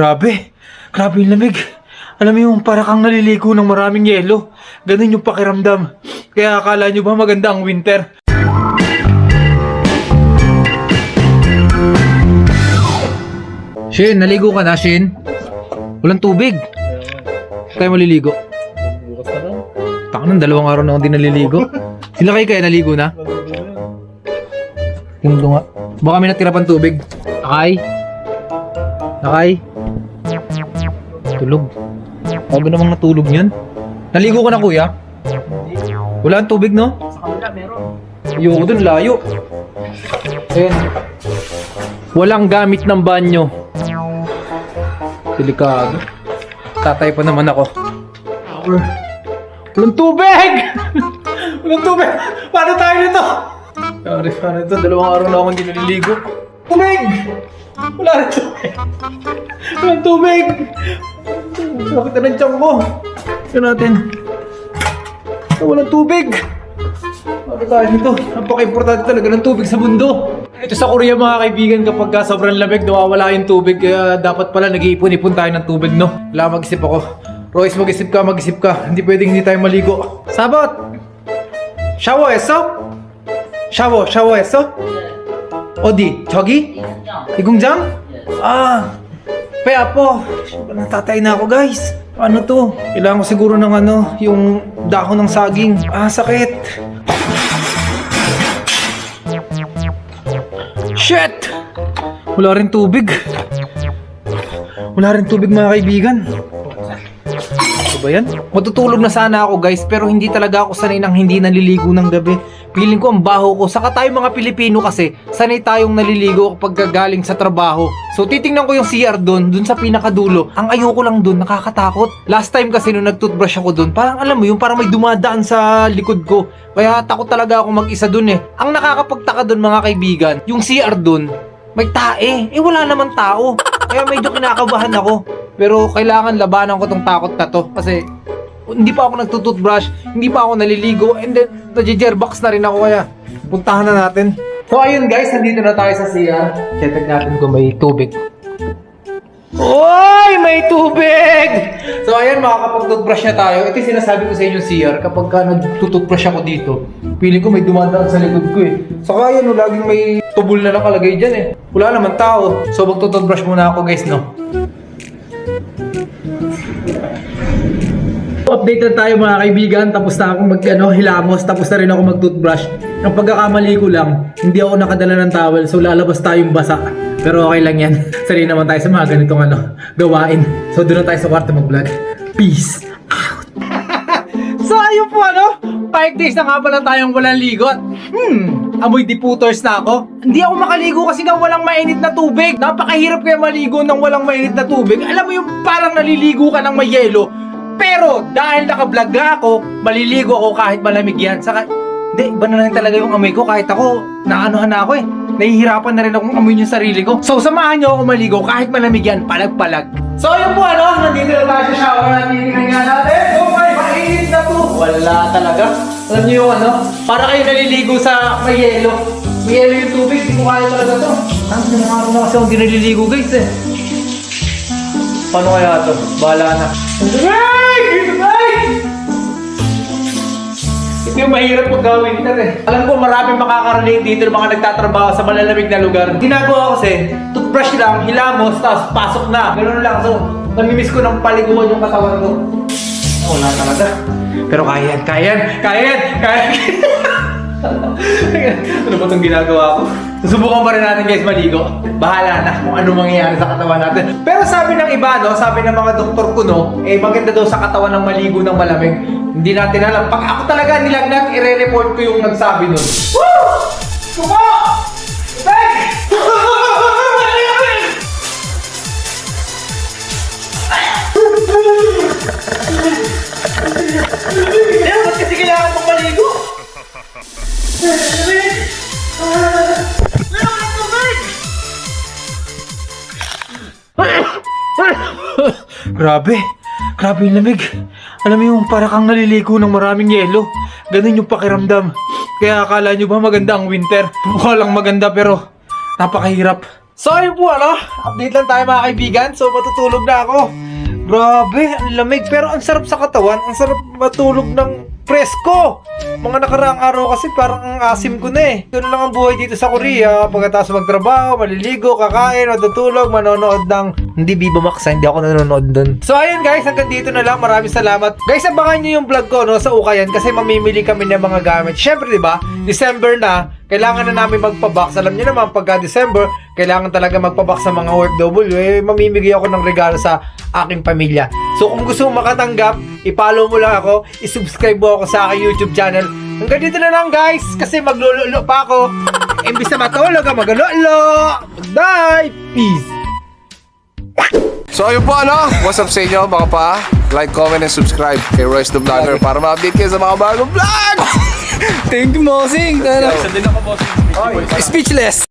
Grabe, grabe yung lamig. Alam mo yung para kang naliligo ng maraming yelo. Ganun yung pakiramdam. Kaya akala nyo ba maganda ang winter? Shin, naligo ka na, Shin? Walang tubig. Tayo maliligo. Bukas ka lang. Taka nang 2 araw na akong di naliligo. Sila kayo kaya naligo na? Yung nga. Baka may natira pang tubig. Nakay? Nakay? Tulog. Bago namang natulog niyan. Naligo ka na, kuya? Wala ang tubig, no? Sa kanila meron. Ayoko dun, layo. Ayan. Walang gamit ng banyo. Delikado. Tatay pa naman ako. Walang tubig! Walang tubig! Paano tayo nito? Sorry, paano ito? 2 araw na akong hindi naliligo. Tubig! Wala rin tubig. Walang tubig! Sakit na ng tiyan ko. Tignan natin. Walang tubig! Paano tayo nito? Napaka-importante talaga ng tubig sa mundo. Ito sa Korea mga kaibigan, kapag sobrang lamig, nawawala yung tubig. Kaya dapat pala nag-iipon-ipon tayo ng tubig, no? Wala, mag-isip ako. Royce, mag-isip ka, mag-isip ka. Hindi pwedeng hindi tayo maligo. Sabot! 샤워했어? 샤워했어? 어디? 저기? 이 공장? Ah, pe apo. Natatay na ako, guys. Ano to? Kailangan ko siguro ng yung dahon ng saging. Ah, sakit. Shit! Wala rin tubig. Wala rin tubig mga kaibigan. Ano ba yan? Matutulog na sana ako, guys, pero hindi talaga ako sanay nang hindi naliligo ng gabi. Feeling ko ang baho ko. Saka tayo mga Pilipino kasi, sanay tayong naliligo kapag galing sa trabaho. So titingnan ko yung CR dun sa pinakadulo. Ang ayoko lang dun, nakakatakot. Last time kasi nung nag-toothbrush ako dun, parang alam mo yung parang may dumadaan sa likod ko. Kaya takot talaga ako mag-isa dun eh. Ang nakakapagtaka dun mga kaibigan, yung CR dun, may tae. Eh wala naman tao. Kaya medyo kinakabahan ako. Pero kailangan labanan ko tong takot na to. Kasi hindi pa ako nagtutoothbrush, hindi pa ako naliligo, and then nag-jerbox na rin ako, kaya puntahan na natin. So ayun guys, nandito na tayo sa CR. Check natin kung may tubig. Oy! May tubig! So ayan, makakapag-toothbrush na tayo. Ito yung sinasabi ko sa inyo CR, kapag nag-toothbrush ako dito, feeling ko may dumadaan sa likod ko eh. Saka yan, laging may tubol na nakalagay dyan eh. Wala naman tao. So mag-toothbrush muna ako guys, no? Update na tayo mga kaibigan, tapos na akong hilamos, tapos na rin ako mag-toothbrush. Ang pagkakamali ko lang, hindi ako nakadala ng towel, so lalabas tayong basa. Pero okay lang yan. Sari naman tayo sa mga ganitong gawain. So doon na tayo sa kwarto mag-vlog. Peace out! So ayun po 5 days na nga pala tayong walang ligot. Amoy deputers na ako. Hindi ako makaligo kasi nga walang mainit na tubig. Napakahirap kaya maligo ng walang mainit na tubig. Alam mo yung parang naliligo ka ng may yelo. Pero dahil naka-vlog nga ako, maliligo ako kahit malamig yan. Saka, hindi, iba na lang talaga yung amoy ko. Kahit ako, naanuhan na ako eh. Nahihirapan na rin akong amoy yung sarili ko. So, samahan nyo ako maligo kahit malamig yan, palag-palag. So, yun po nandito na tayo sa shower natin. Tingnan nga natin. Oh my, mainit na to. Wala talaga. Alam nyo yung para kayo naliligo sa may yelo. May yelo yung tubig, hindi ko kaya talaga to. Ang sinangaroon na kasi akong di naliligo guys eh. Paano kaya to? Bahala na. Ito yung mahirap pag gawin ito eh. Alam ko maraming makaka-relate dito ng mga nagtatrabaho sa malalamig na lugar. Ginagawa ko kasi, toothbrush lang, hilamos, tapos pasok na. Ganun lang. So, namimiss ko ng paliguan yung katawan ko. Wala talaga. Pero kaya yan. Ano ba itong ginagawa ko? Susubukan pa rin natin guys maligo. Bahala na kung ano mangyayari sa katawan natin. Pero sabi ng iba sabi ng mga doktor ko maganda daw sa katawan ng maligo ng malamig. Hindi natin alam. Pag ako talaga nilagnat, i-report ko yung nagsabi nun. Woo! Suko! Beg! Ba't kasi kailangan mong maligo? Grabe yung lamig. Alam mo yung para kang naliligo ng maraming yelo. Ganun yung pakiramdam. Kaya akala nyo ba maganda ang winter? Mukha lang maganda pero napakahirap. So ayun po update lang tayo mga kaibigan. So matutulog na ako. Grabe, ang lamig pero ang sarap sa katawan. Ang sarap matulog ng presko. Mga nakaraang araw kasi parang ang asim ko na eh. Doon lang ang buhay dito sa Korea. Pagkatapos magtrabaho, maliligo, kakain, matutulog, manonood ng... Hindi Viva Max, hindi ako nanonood doon. So ayun guys, hanggang dito na lang. Maraming salamat. Guys, abangan nyo yung vlog ko sa Ukayan kasi mamimili kami ng mga gamit. Syempre, di ba? December na. Kailangan na namin magpa-box. Alam niyo naman, pagka December, kailangan talaga magpa-box sa mga OFW. Mamimigay ako ng regalo sa aking pamilya. So kung gusto mo makatanggap, i-follow mo lang ako, i-subscribe mo ako sa aking YouTube channel. Hanggang dito na lang guys, kasi maglululo pa ako. Imbis na matulog, maglululo. Bye! Peace! So ayun po what's up sa inyo mga pa? Like, comment, and subscribe kay Royce the Vlogger para ma-update kayo sa mga bagong vlog! Thank you, Mosing. Isa din ako, boss. Speechless.